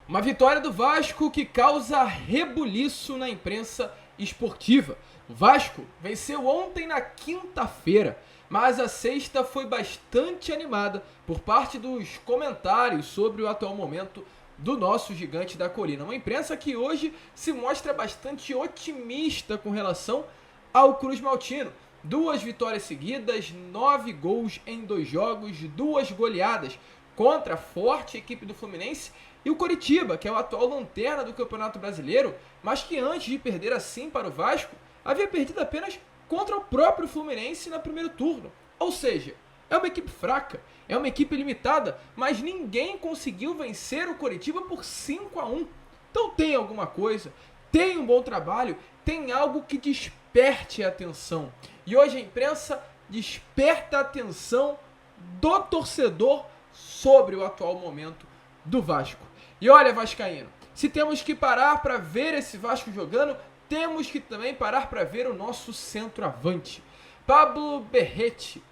Uma vitória do Vasco que causa rebuliço na imprensa esportiva. O Vasco venceu ontem na quinta-feira, mas a sexta foi bastante animada por parte dos comentários sobre o atual momento do nosso gigante da colina. Uma imprensa que hoje se mostra bastante otimista com relação ao Cruz Maltino. 2 vitórias seguidas, 9 gols em 2 jogos, 2 goleadas contra a forte equipe do Fluminense e o Coritiba, que é o atual lanterna do Campeonato Brasileiro, mas que antes de perder assim para o Vasco, havia perdido apenas contra o próprio Fluminense no primeiro turno. Ou seja, é uma equipe fraca, é uma equipe limitada, mas ninguém conseguiu vencer o Coritiba por 5-1. Então tem alguma coisa, tem um bom trabalho, tem algo que desperte a atenção. E hoje a imprensa desperta a atenção do torcedor sobre o atual momento do Vasco. E olha, vascaíno, se temos que parar para ver esse Vasco jogando, temos que também parar para ver o nosso centroavante. Pablo Berretti,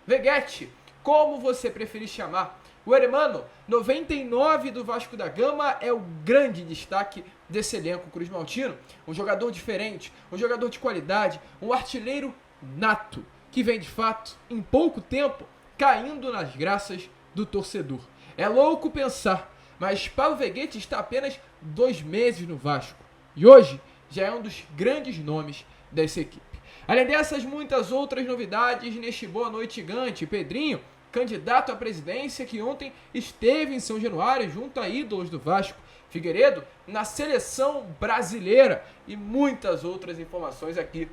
Veguete, como você preferir chamar. O hermano 99 do Vasco da Gama é o grande destaque desse elenco Cruz Maltino. Um jogador diferente, um jogador de qualidade, um artilheiro nato, que vem de fato, em pouco tempo, caindo nas graças do torcedor. É louco pensar, mas Pablo Veguete está apenas 2 meses no Vasco. E hoje já é um dos grandes nomes dessa equipe. Além dessas, muitas outras novidades neste Boa Noite Gigante. Pedrinho, candidato à presidência, que ontem esteve em São Januário junto a ídolos do Vasco. Figueiredo na seleção brasileira e muitas outras informações aqui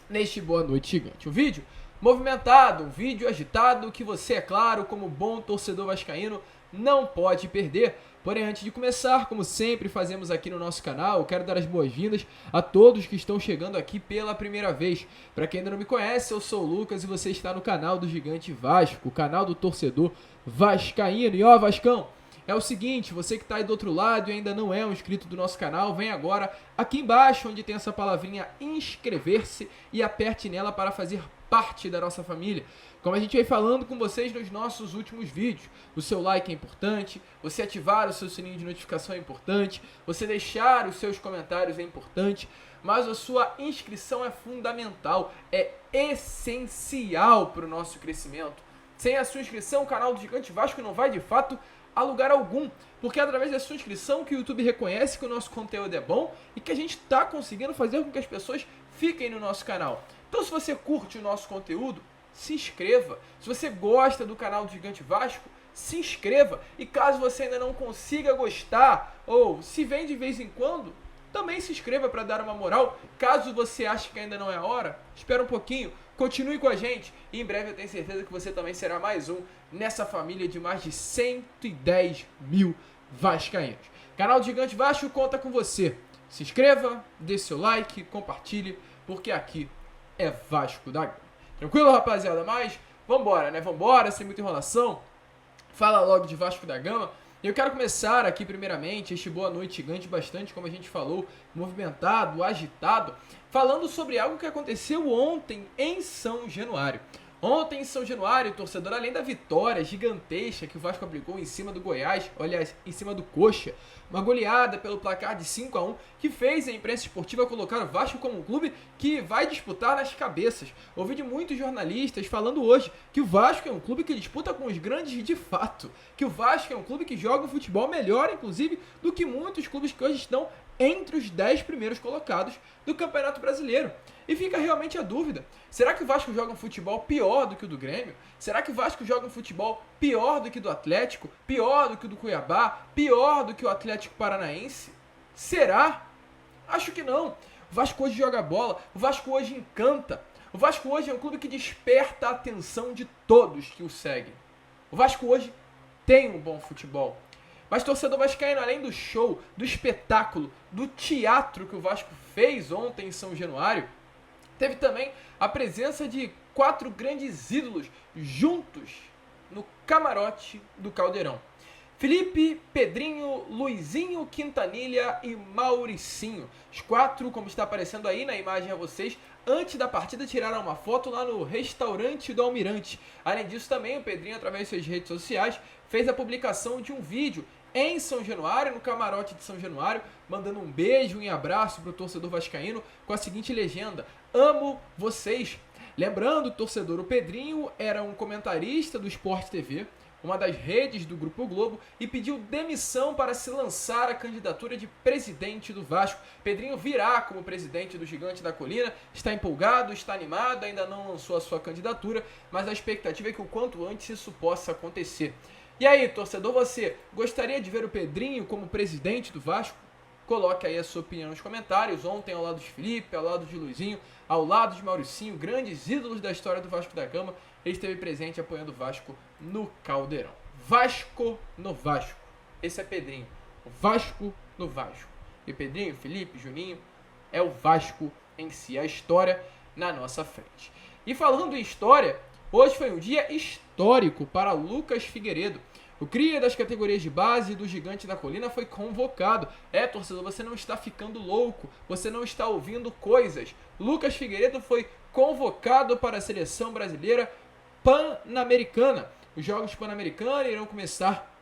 neste Boa Noite Gigante. Um vídeo movimentado, um vídeo agitado que você, é claro, como bom torcedor vascaíno, não pode perder. Porém, antes de começar, como sempre fazemos aqui no nosso canal, eu quero dar as boas-vindas a todos que estão chegando aqui pela primeira vez. Para quem ainda não me conhece, eu sou o Lucas e você está no canal do Gigante Vasco, o canal do torcedor vascaíno. E ó, Vascão, é o seguinte, você que está aí do outro lado e ainda não é um inscrito do nosso canal, vem agora aqui embaixo onde tem essa palavrinha inscrever-se e aperte nela para fazer parte da nossa família. Como a gente vem falando com vocês nos nossos últimos vídeos, o seu like é importante, você ativar o seu sininho de notificação é importante, você deixar os seus comentários é importante, mas a sua inscrição é fundamental, é essencial para o nosso crescimento. Sem a sua inscrição, o canal do Gigante Vasco não vai de fato a lugar algum, porque é através da sua inscrição que o YouTube reconhece que o nosso conteúdo é bom e que a gente está conseguindo fazer com que as pessoas fiquem no nosso canal. Então, se você curte o nosso conteúdo, se inscreva. Se você gosta do canal do Gigante Vasco, se inscreva. E caso você ainda não consiga gostar, ou se vem de vez em quando, também se inscreva para dar uma moral. Caso você ache que ainda não é a hora, espera um pouquinho, continue com a gente. E em breve eu tenho certeza que você também será mais um nessa família de mais de 110 mil vascaínos. Canal do Gigante Vasco conta com você. Se inscreva, dê seu like, compartilhe, porque aqui é Vasco da Gama. Tranquilo, rapaziada? Mas vambora, né? Vambora, sem muita enrolação. Fala logo de Vasco da Gama. Eu quero começar aqui, primeiramente, este Boa Noite Gigante, bastante, como a gente falou, movimentado, agitado, falando sobre algo que aconteceu ontem em São Januário. Ontem em São Januário, torcedor, além da vitória gigantesca que o Vasco aplicou em cima do Goiás, aliás, em cima do Coxa, uma goleada pelo placar de 5-1, que fez a imprensa esportiva colocar o Vasco como um clube que vai disputar nas cabeças. Ouvi de muitos jornalistas falando hoje que o Vasco é um clube que disputa com os grandes de fato, que o Vasco é um clube que joga um futebol melhor, inclusive, do que muitos clubes que hoje estão entre os 10 primeiros colocados do Campeonato Brasileiro. E fica realmente a dúvida, será que o Vasco joga um futebol pior do que o do Grêmio? Será que o Vasco joga um futebol pior do que o do Atlético? Pior do que o do Cuiabá? Pior do que o Atlético Paranaense? Será? Acho que não. O Vasco hoje joga bola, o Vasco hoje encanta. O Vasco hoje é um clube que desperta a atenção de todos que o seguem. O Vasco hoje tem um bom futebol. Mas torcedor vascaíno, além do show, do espetáculo, do teatro que o Vasco fez ontem em São Januário, teve também a presença de 4 grandes ídolos juntos no camarote do Caldeirão. Felipe, Pedrinho, Luizinho, Quintanilha e Mauricinho. Os 4, como está aparecendo aí na imagem a vocês, antes da partida tiraram uma foto lá no restaurante do Almirante. Além disso também, o Pedrinho, através de suas redes sociais, fez a publicação de um vídeo em São Januário, no camarote de São Januário, mandando um beijo e um abraço para o torcedor vascaíno com a seguinte legenda: amo vocês. Lembrando, torcedor, o Pedrinho era um comentarista do Sport TV, uma das redes do Grupo Globo, e pediu demissão para se lançar a candidatura de presidente do Vasco. Pedrinho virá como presidente do Gigante da Colina, está empolgado, está animado, ainda não lançou a sua candidatura, mas a expectativa é que o quanto antes isso possa acontecer. E aí, torcedor, você gostaria de ver o Pedrinho como presidente do Vasco? Coloque aí a sua opinião nos comentários. Ontem, ao lado de Felipe, ao lado de Luizinho, ao lado de Mauricinho, grandes ídolos da história do Vasco da Gama, ele esteve presente apoiando o Vasco no Caldeirão. Vasco no Vasco. Esse é Pedrinho. O Vasco no Vasco. E Pedrinho, Felipe, Juninho, é o Vasco em si, a história na nossa frente. E falando em história, hoje foi um dia histórico para Lucas Figueiredo. O cria das categorias de base do Gigante da Colina foi convocado. Torcedor, você não está ficando louco, você não está ouvindo coisas. Lucas Figueiredo foi convocado para a seleção brasileira pan-americana. Os Jogos Pan-Americanos irão começar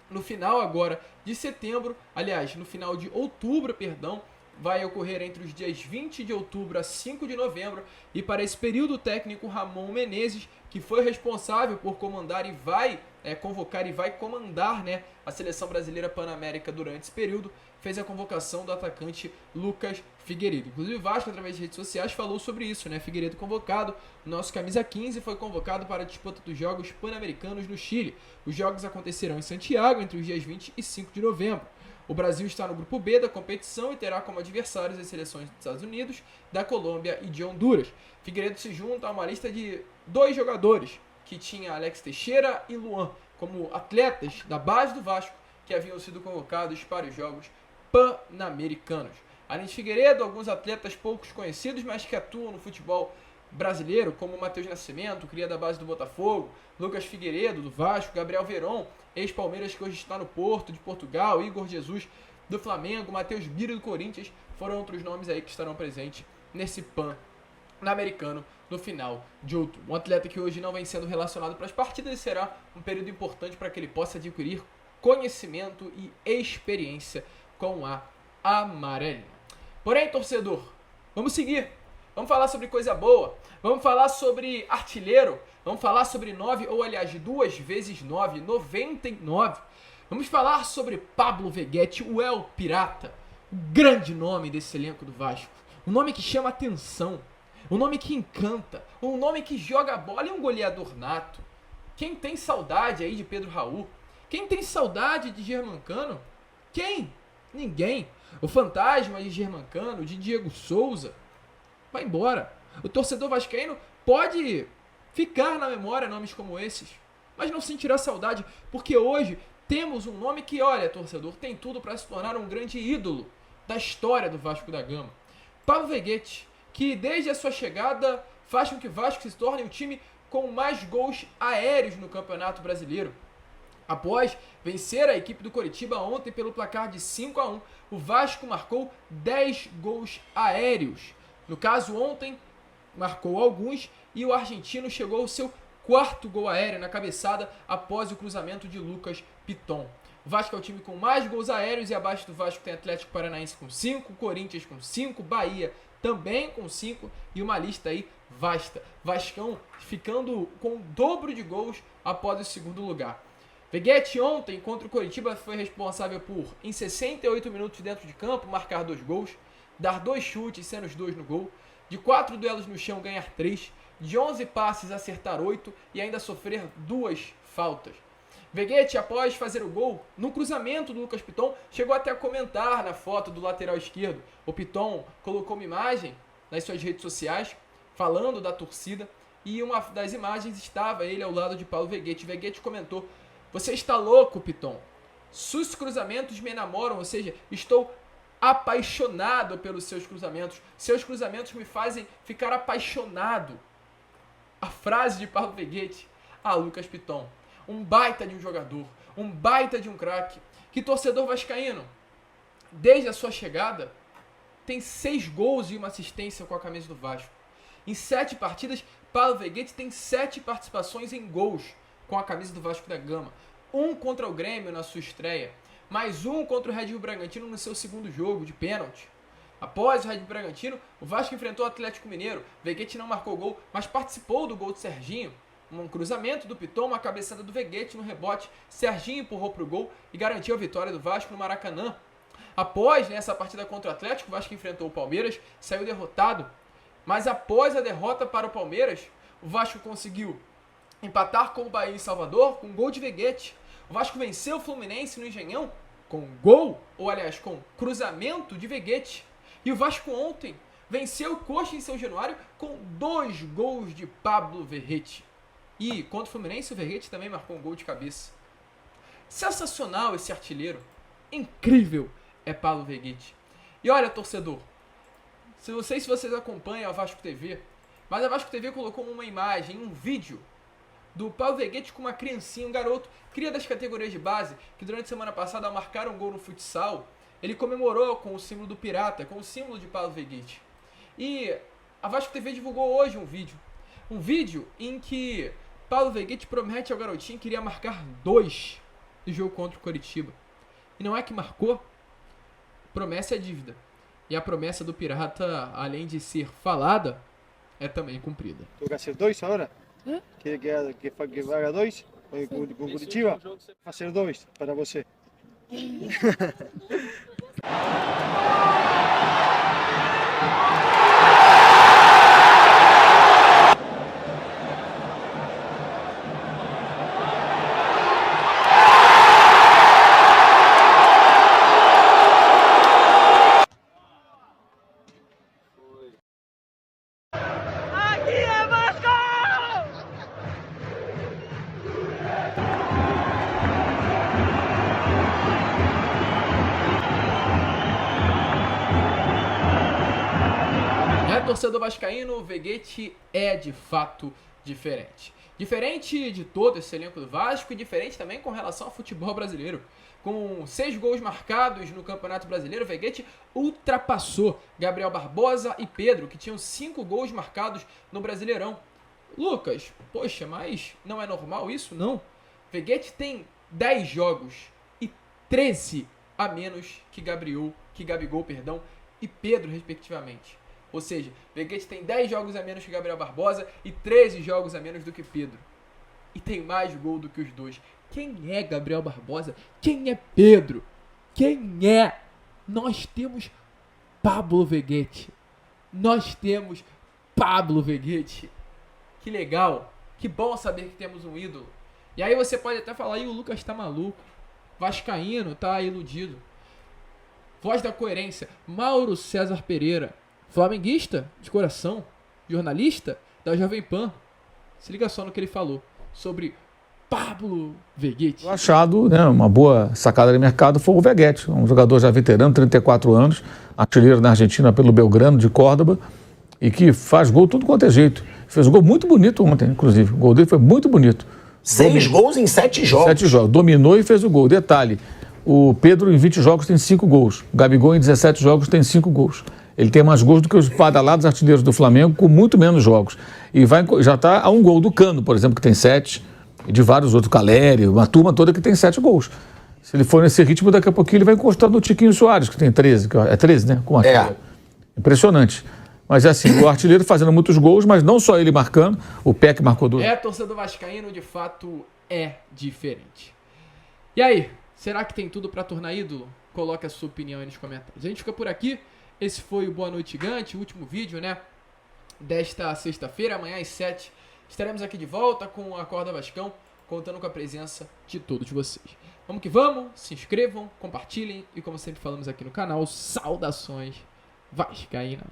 no final agora de setembro, aliás, no final de outubro, perdão, vai ocorrer entre os dias 20 de outubro a 5 de novembro, e para esse período o técnico Ramon Menezes, que foi responsável por comandar e vai convocar e vai comandar, a seleção brasileira Pan-América durante esse período, fez a convocação do atacante Lucas Figueiredo. Inclusive o Vasco, através de redes sociais, falou sobre isso, Figueiredo convocado, o nosso camisa 15 foi convocado para a disputa dos Jogos Pan-Americanos no Chile. Os jogos acontecerão em Santiago entre os dias 20 e 5 de novembro. O Brasil está no grupo B da competição e terá como adversários as seleções dos Estados Unidos, da Colômbia e de Honduras. Figueiredo se junta a uma lista de 2 jogadores, que tinha Alex Teixeira e Luan, como atletas da base do Vasco, que haviam sido convocados para os Jogos Pan-Americanos. Além de Figueiredo, alguns atletas poucos conhecidos, mas que atuam no futebol brasileiro, como Matheus Nascimento, cria da base do Botafogo, Lucas Figueiredo, do Vasco, Gabriel Veron, ex-Palmeiras, que hoje está no Porto, de Portugal, Igor Jesus, do Flamengo, Matheus Bira, do Corinthians, foram outros nomes aí que estarão presentes nesse Pan-Americano no final de outubro. Um atleta que hoje não vem sendo relacionado para as partidas e será um período importante para que ele possa adquirir conhecimento e experiência com a amarelinha. Porém, torcedor, vamos seguir. Vamos falar sobre coisa boa. Vamos falar sobre artilheiro. Vamos falar sobre 9, ou aliás, 2 vezes 9, 99. Vamos falar sobre Pablo Veguete, o El Pirata. O grande nome desse elenco do Vasco. Um nome que chama atenção. Um nome que encanta. Um nome que joga bola e um goleador nato. Quem tem saudade aí de Pedro Raul? Quem tem saudade de Germancano? Quem? Ninguém. O fantasma de Germancano, de Diego Souza, vai embora. O torcedor vascaíno pode ficar na memória nomes como esses, mas não sentirá saudade, porque hoje temos um nome que, olha, torcedor, tem tudo para se tornar um grande ídolo da história do Vasco da Gama. Pablo Veguete, que desde a sua chegada faz com que o Vasco se torne o time com mais gols aéreos no Campeonato Brasileiro. Após vencer a equipe do Coritiba ontem pelo placar de 5-1, o Vasco marcou 10 gols aéreos. No caso, ontem marcou alguns e o argentino chegou ao seu 4º gol aéreo na cabeçada após o cruzamento de Lucas Piton. O Vasco é o time com mais gols aéreos e abaixo do Vasco tem Atlético Paranaense com 5, Corinthians com 5, Bahia também com 5 e uma lista aí vasta. Vascão ficando com o dobro de gols após o 2º lugar. Veguete ontem contra o Coritiba foi responsável por, em 68 minutos dentro de campo, marcar 2 gols, dar 2 chutes, sendo os 2 no gol, de 4 duelos no chão ganhar 3, de 11 passes acertar 8 e ainda sofrer 2 faltas. Veguete, após fazer o gol, no cruzamento do Lucas Piton, chegou até a comentar na foto do lateral esquerdo. O Piton colocou uma imagem nas suas redes sociais, falando da torcida, e uma das imagens estava ele ao lado de Paulo Veguete. Veguete comentou: "Você está louco, Piton? Seus cruzamentos me enamoram, ou seja, estou apaixonado pelos seus cruzamentos. Seus cruzamentos me fazem ficar apaixonado." A frase de Paulo Veguete a Lucas Piton. Um baita de um jogador, um baita de um craque, que torcedor vascaíno, desde a sua chegada, tem 6 gols e uma assistência com a camisa do Vasco. Em 7 partidas, Paulo Veguete tem 7 participações em gols com a camisa do Vasco da Gama. 1 contra o Grêmio na sua estreia. mais um contra o Red Bull Bragantino no seu segundo jogo de pênalti. Após o Red Bull Bragantino, o Vasco enfrentou o Atlético Mineiro. Veguete não marcou gol, mas participou do gol de Serginho. Um cruzamento do Piton, uma cabeçada do Veguete no rebote. Serginho empurrou para o gol e garantiu a vitória do Vasco no Maracanã. Após essa partida contra o Atlético, o Vasco enfrentou o Palmeiras, saiu derrotado. Mas após a derrota para o Palmeiras, o Vasco conseguiu empatar com o Bahia em Salvador com um gol de Veguete. O Vasco venceu o Fluminense no Engenhão com gol, ou aliás, com cruzamento de Veguete. E o Vasco ontem venceu o Coxa em São Januário com 2 gols de Pablo Verrete. E contra o Fluminense, o Verrete também marcou um gol de cabeça. Sensacional esse artilheiro. Incrível é Pablo Verrete. E olha, torcedor, não sei se vocês acompanham a Vasco TV, mas a Vasco TV colocou uma imagem, um vídeo do Pablo Verrete com uma criancinha, um garoto, cria das categorias de base, que durante a semana passada, ao marcar um gol no futsal, ele comemorou com o símbolo do Pirata, com o símbolo de Pablo Verrete. E a Vasco TV divulgou hoje um vídeo em que Pablo Verrete promete ao garotinho que iria marcar 2 no jogo contra o Coritiba. E não é que marcou? Promessa é dívida. E a promessa do Pirata, além de ser falada, é também cumprida. Tu quer ser 2 agora? Que vai a 2 com Curitiba? Fazer 2 para você. Torcedor vascaíno, o Veguete é de fato diferente. Diferente de todo esse elenco do Vasco e diferente também com relação ao futebol brasileiro. Com 6 gols marcados no Campeonato Brasileiro, o Veguete ultrapassou Gabriel Barbosa e Pedro, que tinham 5 gols marcados no Brasileirão. Lucas, poxa, mas não é normal isso? Não. Veguete tem 10 jogos e 13 a menos que Gabigol, e Pedro, respectivamente. Ou seja, Veguete tem 10 jogos a menos que Gabriel Barbosa e 13 jogos a menos do que Pedro. E tem mais gol do que os dois. Quem é Gabriel Barbosa? Quem é Pedro? Quem é? Nós temos Pablo Veguete. Que legal. Que bom saber que temos um ídolo. E aí você pode até falar, o Lucas tá maluco. Vascaíno tá iludido. Voz da coerência, Mauro César Pereira. Flamenguista de coração, jornalista da Jovem Pan. Se liga só no que ele falou sobre Pablo Veguete. O achado, né, uma boa sacada de mercado foi o Veguete, um jogador já veterano, 34 anos, artilheiro na Argentina pelo Belgrano de Córdoba e que faz gol tudo quanto é jeito. Fez um gol muito bonito ontem, inclusive. O gol dele foi muito bonito. 6 gols em 7 jogos. 7 jogos. Dominou e fez o gol. Detalhe, o Pedro em 20 jogos tem 5 gols. O Gabigol em 17 jogos tem 5 gols. Ele tem mais gols do que os badalados artilheiros do Flamengo com muito menos jogos. E já está a um gol do Cano, por exemplo, que tem 7, e de vários outros, Calério, uma turma toda que tem 7 gols. Se ele for nesse ritmo, daqui a pouquinho ele vai encostar no Tiquinho Soares, que tem 13, é 13, né? Com artilheiro. Impressionante. Mas é assim, o artilheiro fazendo muitos gols, mas não só ele marcando, o Peck marcou 2. Torcedor vascaíno, de fato, é diferente. E aí, será que tem tudo para tornar ídolo? Coloque a sua opinião aí nos comentários. A gente fica por aqui. Esse foi o Boa Noite Gigante, o último vídeo, né, desta sexta-feira. Amanhã às 7 estaremos aqui de volta com a Acorda Vascão, contando com a presença de todos vocês. Vamos que vamos, se inscrevam, compartilhem e, como sempre falamos aqui no canal, saudações vascaínas.